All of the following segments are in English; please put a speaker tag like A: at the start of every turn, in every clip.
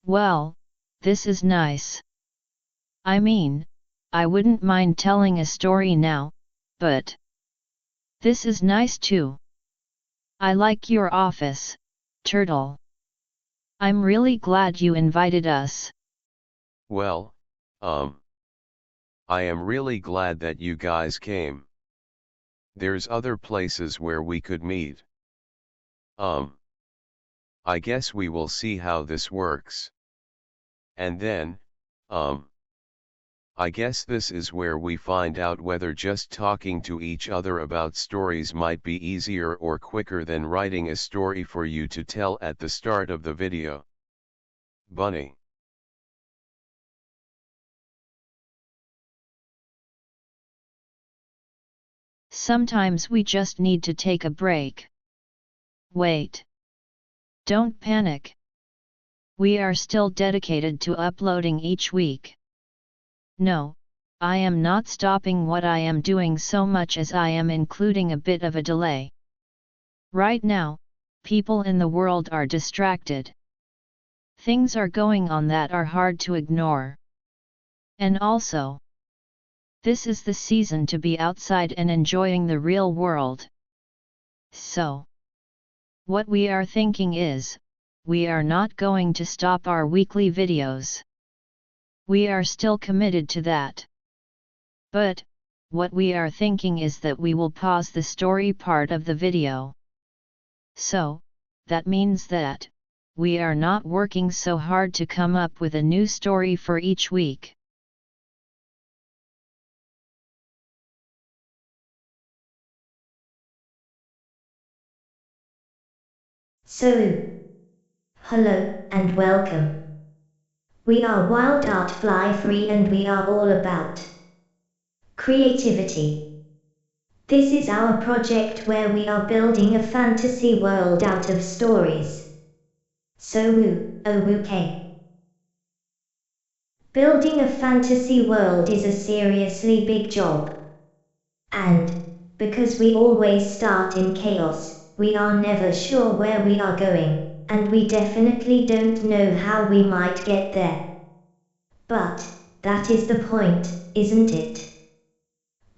A: Well, this is nice. I mean, I wouldn't mind telling a story now, but this is nice too. I like your office, Turtle. I'm really glad you invited us.
B: Well, um, I am really glad that you guys came. There's other places where we could meet. Um, I guess we will see how this works. And then, um, I guess this is where we find out whether just talking to each other about stories might be easier or quicker than writing a story for you to tell at the start of the video. Bunny.
A: Sometimes we just need to take a break. Wait. Don't panic. We are still dedicated to uploading each week. No, I am not stopping what I am doing so much as I am including a bit of a delay. Right now, people in the world are distracted. Things are going on that are hard to ignore. And also, this is the season to be outside and enjoying the real world. So, what we are thinking is, we are not going to stop our weekly videos. We are still committed to that. But, what we are thinking is that we will pause the story part of the video. So, that means that, we are not working so hard to come up with a new story for each week.
C: So, hello and welcome. We are Wild Art Fly Free and we are all about creativity. This is our project where we are building a fantasy world out of stories. So okay. Building a fantasy world is a seriously big job. And, because we always start in chaos, we are never sure where we are going, and we definitely don't know how we might get there. But, that is the point, isn't it?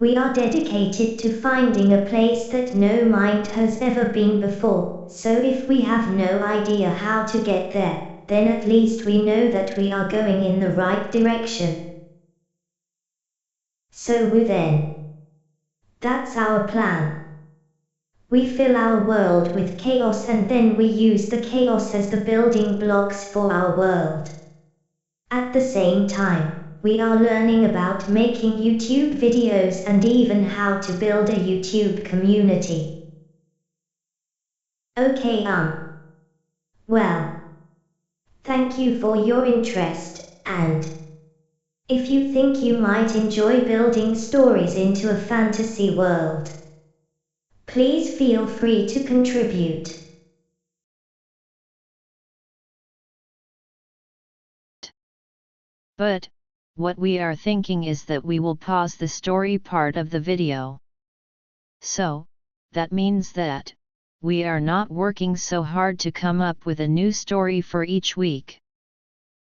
C: We are dedicated to finding a place that no mind has ever been before, so if we have no idea how to get there, then at least we know that we are going in the right direction. So then. That's our plan. We fill our world with chaos and then we use the chaos as the building blocks for our world. At the same time, we are learning about making YouTube videos and even how to build a YouTube community. Okay, well, thank you for your interest, and if you think you might enjoy building stories into a fantasy world, please feel free to contribute.
A: But, what we are thinking is that we will pause the story part of the video. So, that means that, we are not working so hard to come up with a new story for each week.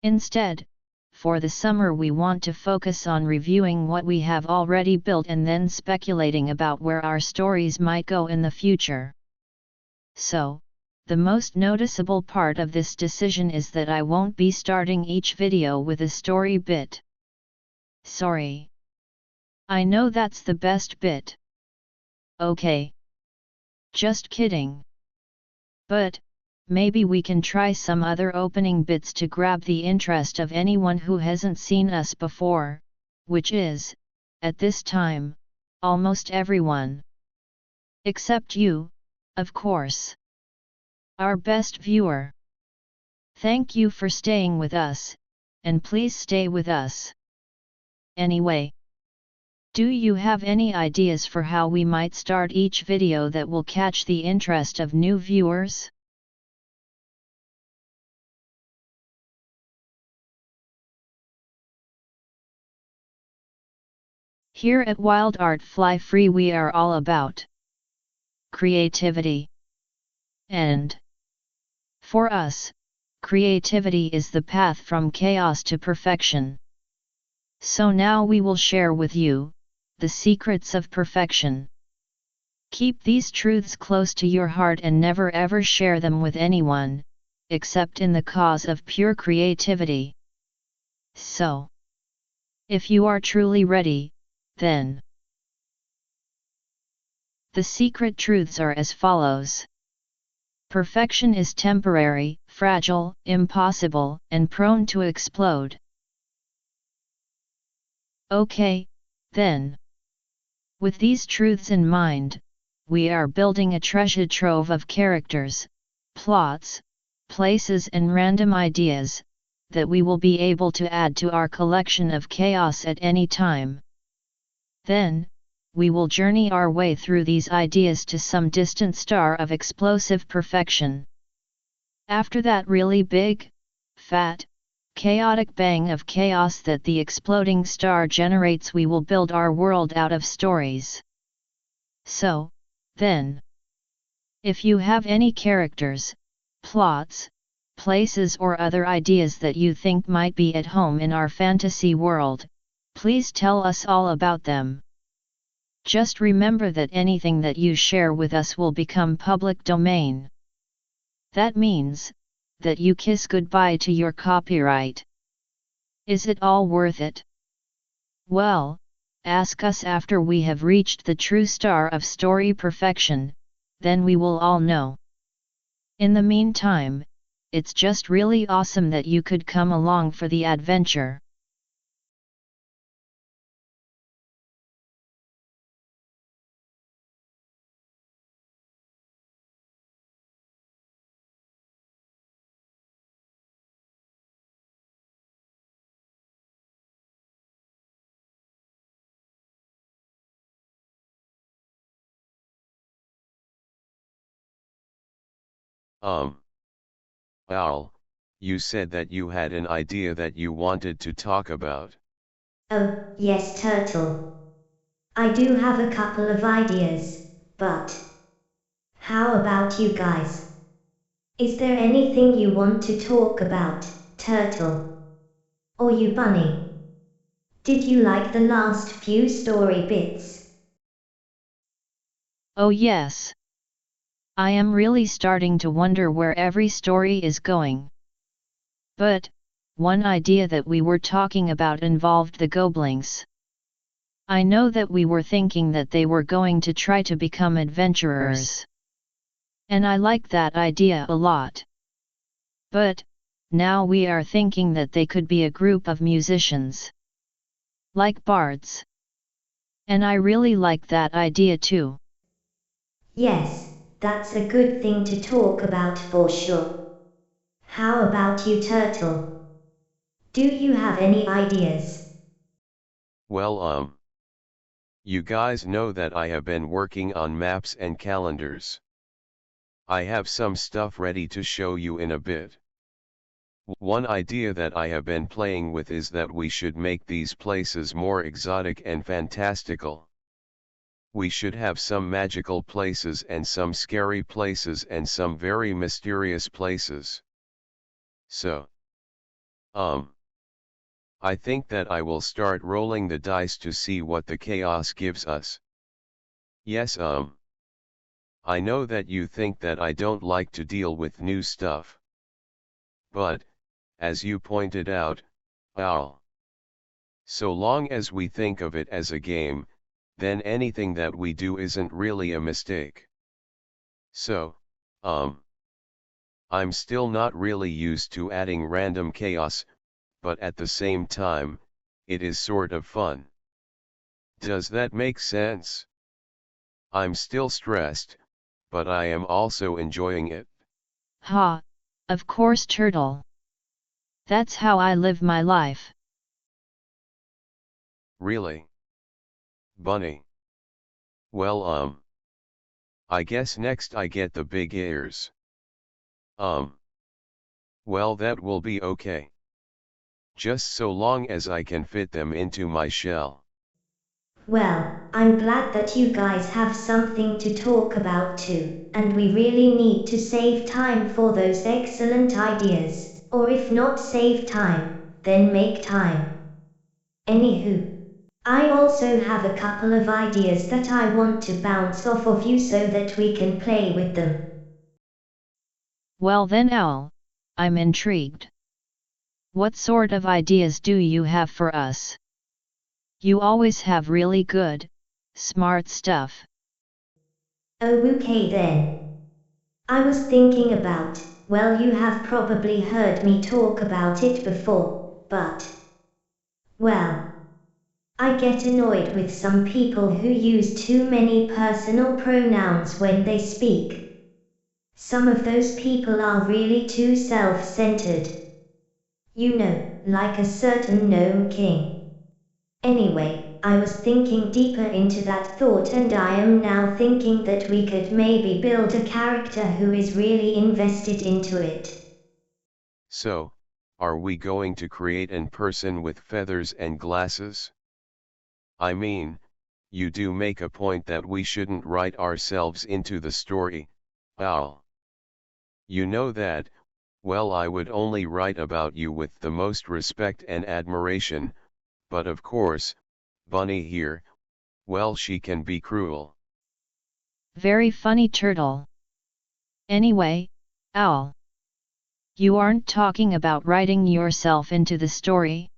A: Instead, for the summer we want to focus on reviewing what we have already built and then speculating about where our stories might go in the future. So, the most noticeable part of this decision is that I won't be starting each video with a story bit. Sorry. I know that's the best bit. Okay. Just kidding. But, maybe we can try some other opening bits to grab the interest of anyone who hasn't seen us before, which is, at this time, almost everyone. Except you, of course. Our best viewer. Thank you for staying with us, and please stay with us. Anyway, do you have any ideas for how we might start each video that will catch the interest of new viewers? Here at Wild Art Fly Free we are all about creativity. And for us, creativity is the path from chaos to perfection. So now we will share with you the secrets of perfection. Keep these truths close to your heart and never ever share them with anyone, except in the cause of pure creativity. So, if you are truly ready, then the secret truths are as follows. Perfection is temporary, fragile, impossible, and prone to explode. Okay, then. With these truths in mind, we are building a treasure trove of characters, plots, places and random ideas, that we will be able to add to our collection of chaos at any time. Then, we will journey our way through these ideas to some distant star of explosive perfection. After that really big, fat, chaotic bang of chaos that the exploding star generates, we will build our world out of stories. So, then, if you have any characters, plots, places or other ideas that you think might be at home in our fantasy world, please tell us all about them. Just remember that anything that you share with us will become public domain. That means that you kiss goodbye to your copyright. Is it all worth it? Well, ask us after we have reached the true star of story perfection, then we will all know. In the meantime, it's just really awesome that you could come along for the adventure.
B: Owl, you said that you had an idea that you wanted to talk about.
C: Oh, yes, Turtle. I do have a couple of ideas, but how about you guys? Is there anything you want to talk about, Turtle? Or you, Bunny? Did you like the last few story bits?
A: Oh yes. I am really starting to wonder where every story is going. But, one idea that we were talking about involved the goblins. I know that we were thinking that they were going to try to become adventurers. And I like that idea a lot. But, now we are thinking that they could be a group of musicians. Like bards. And I really like that idea too.
C: Yes, that's a good thing to talk about for sure. How about you, Turtle? Do you have any ideas?
B: Well, you guys know that I have been working on maps and calendars. I have some stuff ready to show you in a bit. One idea that I have been playing with is that we should make these places more exotic and fantastical. We should have some magical places and some scary places and some very mysterious places. So, I think that I will start rolling the dice to see what the chaos gives us. Yes, I know that you think that I don't like to deal with new stuff. But, as you pointed out, Owl. So long as we think of it as a game, then anything that we do isn't really a mistake. So, I'm still not really used to adding random chaos, but at the same time, it is sort of fun. Does that make sense? I'm still stressed, but I am also enjoying it.
A: Ha! Of course, Turtle. That's how I live my life.
B: Really? Bunny. Well, I guess next I get the big ears. Well, that will be okay. Just so long as I can fit them into my shell.
C: Well, I'm glad that you guys have something to talk about too, and we really need to save time for those excellent ideas. Or if not save time, then make time. Anywho, I also have a couple of ideas that I want to bounce off of you so that we can play with them.
A: Well then, Owl, I'm intrigued. What sort of ideas do you have for us? You always have really good, smart stuff.
C: Oh, okay then. I was thinking about, well, you have probably heard me talk about it before, but, well, I get annoyed with some people who use too many personal pronouns when they speak. Some of those people are really too self-centered. You know, like a certain gnome king. Anyway, I was thinking deeper into that thought and I am now thinking that we could maybe build a character who is really invested into it.
B: So, are we going to create an person with feathers and glasses? I mean, you do make a point that we shouldn't write ourselves into the story, Owl. You know that, well, I would only write about you with the most respect and admiration, but of course, Bunny here, well, she can be cruel.
A: Very funny, Turtle. Anyway, Owl, you aren't talking about writing yourself into the story,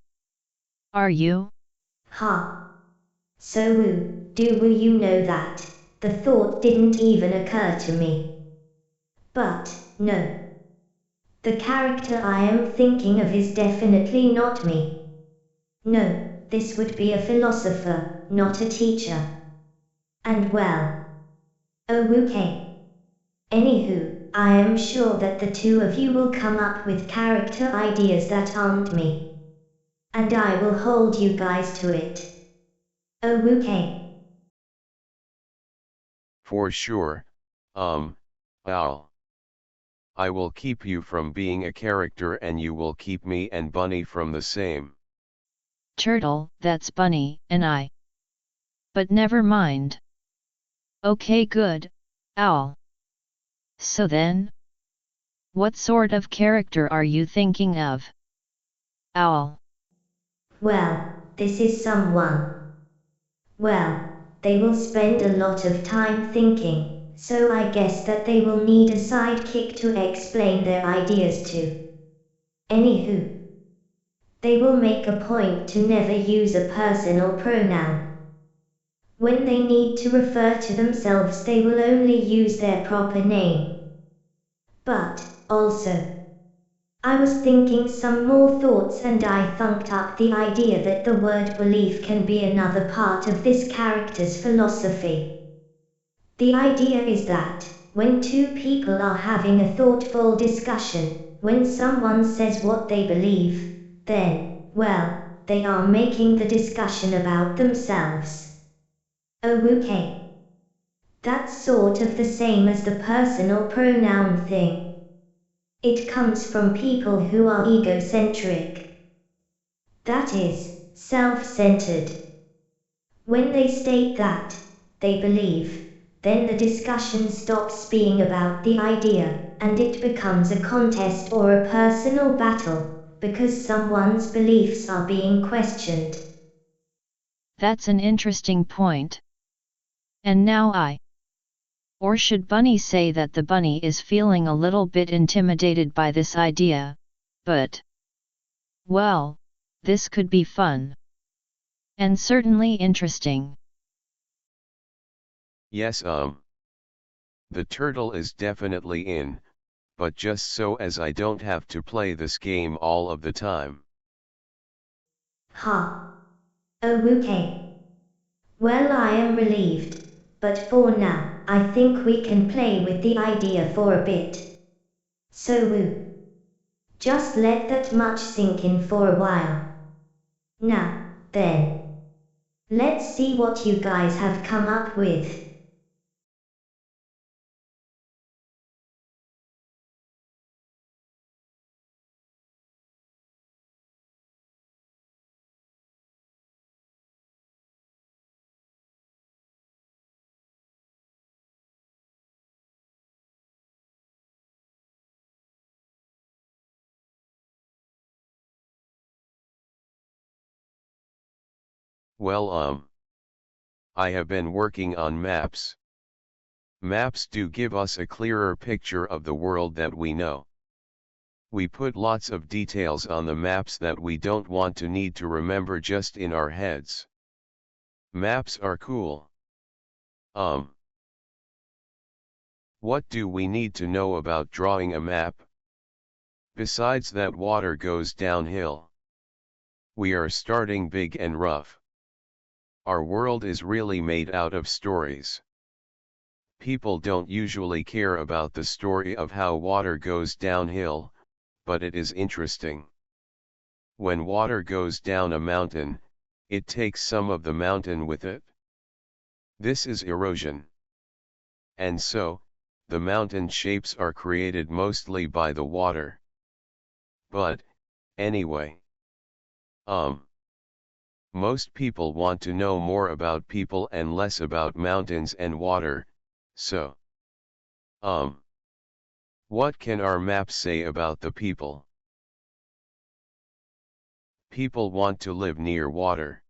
A: are you?
C: Ha! So do you know that? The thought didn't even occur to me. But, no. The character I am thinking of is definitely not me. No, this would be a philosopher, not a teacher. And well. Oh, okay. Anywho, I am sure that the two of you will come up with character ideas that aren't me. And I will hold you guys to it. Oh, okay.
B: For sure, Owl. I will keep you from being a character and you will keep me and Bunny from the same.
A: Turtle, that's Bunny, and I. But never mind. Okay, good, Owl. So then, what sort of character are you thinking of? Owl.
C: Well, this is someone. Well, they will spend a lot of time thinking, so I guess that they will need a sidekick to explain their ideas to. Anywho, they will make a point to never use a personal pronoun. When they need to refer to themselves, they will only use their proper name. But, also, I was thinking some more thoughts and I thunked up the idea that the word belief can be another part of this character's philosophy. The idea is that, when two people are having a thoughtful discussion, when someone says what they believe, then, well, they are making the discussion about themselves. Oh, okay. That's sort of the same as the personal pronoun thing. It comes from people who are egocentric. That is, self-centered. When they state that they believe, then the discussion stops being about the idea, and it becomes a contest or a personal battle, because someone's beliefs are being questioned.
A: That's an interesting point. And now or should Bunny say that the bunny is feeling a little bit intimidated by this idea, but, well, this could be fun. And certainly interesting.
B: Yes, the turtle is definitely in, but just so as I don't have to play this game all of the time.
C: Ha. Oh, okay. Well, I am relieved, but for now, I think we can play with the idea for a bit. So just let that much sink in for a while. Now, then. Let's see what you guys have come up with.
B: Well, I have been working on maps. Maps do give us a clearer picture of the world that we know. We put lots of details on the maps that we don't want to need to remember just in our heads. Maps are cool. What do we need to know about drawing a map? Besides that water goes downhill. We are starting big and rough. Our world is really made out of stories. People don't usually care about the story of how water goes downhill, but it is interesting. When water goes down a mountain, it takes some of the mountain with it. This is erosion. And so, the mountain shapes are created mostly by the water. But, anyway. Most people want to know more about people and less about mountains and water, so. What can our maps say about the people? People want to live near water.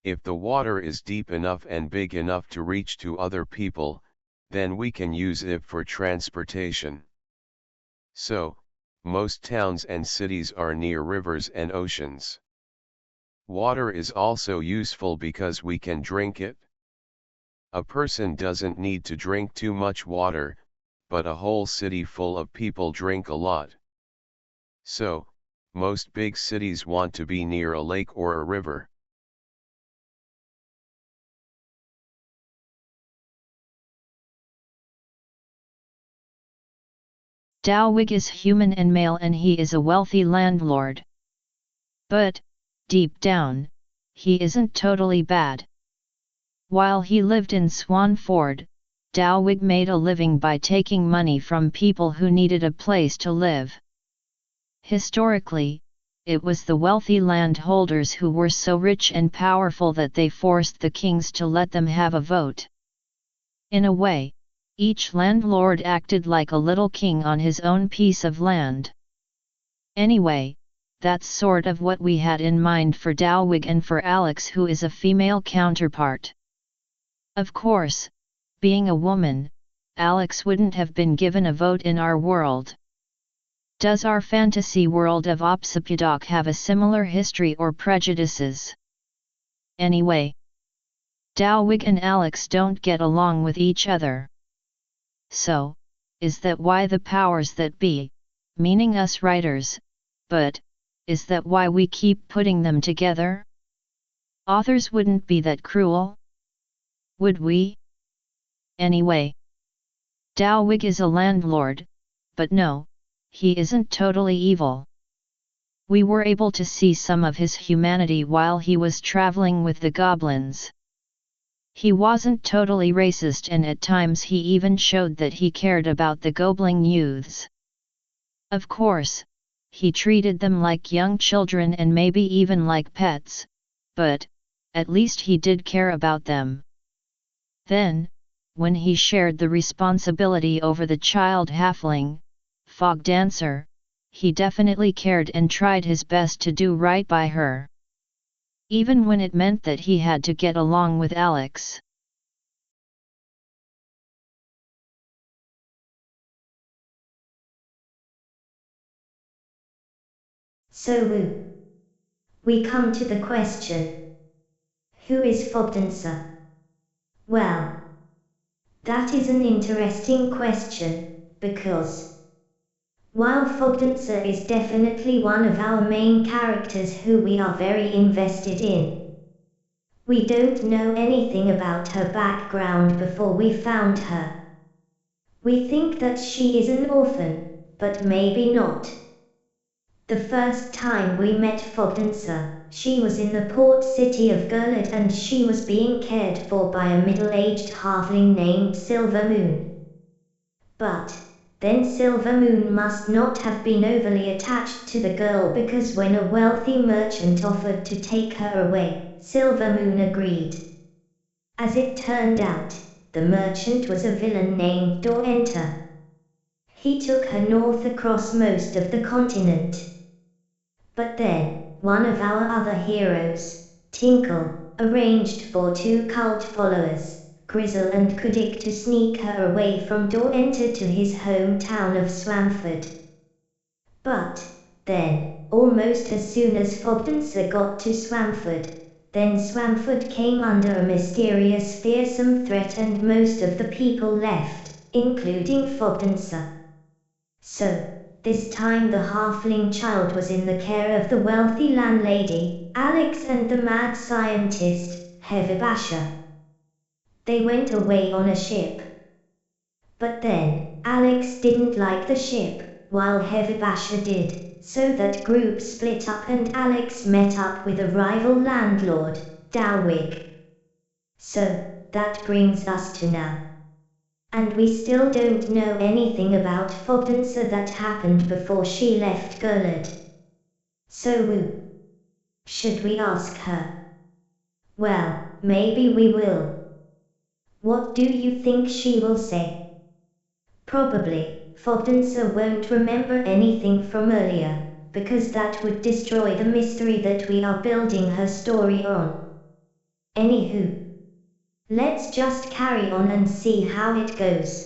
B: If the water is deep enough and big enough to reach to other people, then we can use it for transportation. So, most towns and cities are near rivers and oceans. Water is also useful because we can drink it. A person doesn't need to drink too much water, but a whole city full of people drink a lot. So, most big cities want to be near a lake or a river.
A: Dowig is human and male and he is a wealthy landlord. But, deep down, he isn't totally bad. While he lived in Swanford, Dowig made a living by taking money from people who needed a place to live. Historically, it was the wealthy landholders who were so rich and powerful that they forced the kings to let them have a vote. In a way, each landlord acted like a little king on his own piece of land. Anyway, that's sort of what we had in mind for Dowig and for Alex, who is a female counterpart. Of course, being a woman, Alex wouldn't have been given a vote in our world. Does our fantasy world of Opsipyadok have a similar history or prejudices? Anyway, Dowig and Alex don't get along with each other. So, is that why the powers that be, meaning us writers, but, is that why we keep putting them together? Authors wouldn't be that cruel? Would we? Anyway, Dowig is a landlord, but no, he isn't totally evil. We were able to see some of his humanity while he was traveling with the goblins. He wasn't totally racist and at times he even showed that he cared about the goblin youths. Of course, he treated them like young children and maybe even like pets, but, at least he did care about them. Then, when he shared the responsibility over the child halfling, Fog Dancer, he definitely cared and tried his best to do right by her. Even when it meant that he had to get along with Alex.
C: So we come to the question. Who is Fogdancer? Well, that is an interesting question, because while Fogdancer is definitely one of our main characters who we are very invested in, we don't know anything about her background before we found her. We think that she is an orphan, but maybe not. The first time we met Fogdancer, she was in the port city of Gurlid and she was being cared for by a middle-aged halfling named Silvermoon. But, then Silvermoon must not have been overly attached to the girl because when a wealthy merchant offered to take her away, Silvermoon agreed. As it turned out, the merchant was a villain named Dorenta. He took her north across most of the continent. But then, one of our other heroes, Tinkle, arranged for two cult followers, Grizzle and Kudik, to sneak her away from Enter to his hometown of Swamford. But then, almost as soon as Fogdenser got to Swamford, then Swamford came under a mysterious fearsome threat and most of the people left, including Fogdenser. So, this time the halfling child was in the care of the wealthy landlady, Alex, and the mad scientist, Heavybasher. They went away on a ship. But then, Alex didn't like the ship, while Heavybasher did, so that group split up and Alex met up with a rival landlord, Dowwig. So, that brings us to now. And we still don't know anything about Fogdenser that happened before she left Gurlid. So should we ask her? Well, maybe we will. What do you think she will say? Probably, Fogdenser won't remember anything from earlier, because that would destroy the mystery that we are building her story on. Anywho, let's just carry on and see how it goes.